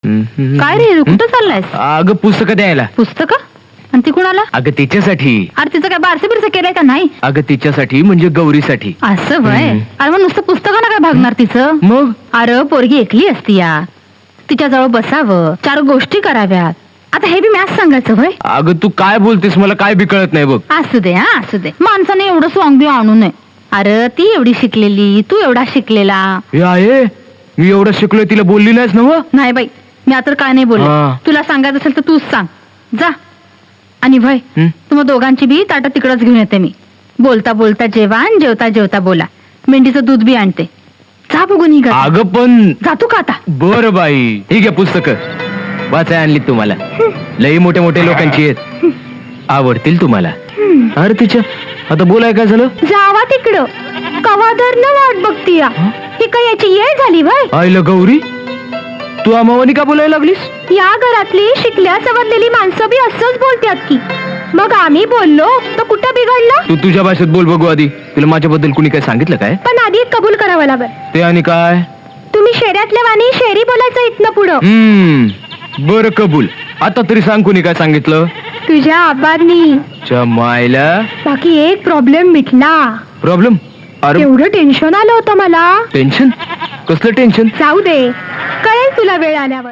काय रे कुठं चाललायस? अगं पुस्तकं द्यायला. पुस्तक आणि ती कुणाला? अगं तिच्यासाठी. अरे तिचं काय बारसे बिरसे केलंय का नाही? अगं तिच्यासाठी म्हणजे गौरीसाठी. असं वय. अरे मग नुसतं पुस्तकानं काय भागणार तिचं? मग अरे पोरगी एकली असती या, तिच्याजवळ बसावं, 4 गोष्टी कराव्यात. आता हे बी मॅच सांगायचं वय? अगं तू काय बोलतेस मला काय बी कळत नाही बघ. असू दे हा असू दे, माणसाने एवढं सॉंग बी आणू नये. अरे ती एवढी शिकलेली, तू एवढा शिकलेला. हे आहे मी एवढं शिकलोय तिला बोलली नाहीस ना? नाही बाई, मी आता काय नाही बोलले. हा. तुला सांगायचं असेल तर तूच सांग जा. आणि भय तुम्हा दोघांची बी ताटं तिकडच घेऊन येते मी. बोलता बोलता जेवा आणि जेवता जेवता बोला. मेंढीचं दूध बी आणते. जा बघून ही गा. अगं पण जातो का आता? बर बाई ठीक आहे. पुस्तक वाचाय आणली तुम्हाला. लई मोठ्या मोठ्या लोकांची आहेत, आवडतील तुम्हाला. अरे तिच्या आता बोलाय काय झालं? जावा तिकडं, कवादर न वाट बघती या. ही काय याची येळ झाली वय? आईला गौरी तू अमावानी का बोलायला लागलीस? या घरातली शिकल्या सवरलेली माणसं बी असंच बोलतात की. मग आम्ही बोललो तर कुठं बिघडलं? तू तुझ्या भाषेत बोल बघू आधी. तुला माझ्याबद्दल कुणी काय सांगितलं काय? पण आधी कबूल करावं लागल. ते आणि काय? तुम्ही शेऱ्यातल्या वाणी शेरी बोलायचं इथनं पुढं. बर कबूल. आता तरी सांग कुणी काय सांगितलं? तुझ्या आबांनी. मायला बाकी एक प्रॉब्लेम मिटला. प्रॉब्लेम? अरे एवढं टेन्शन आलं होतं मला. टेन्शन? कसलं टेन्शन? जाऊ दे, कळेल तुला वेळ आल्यावर.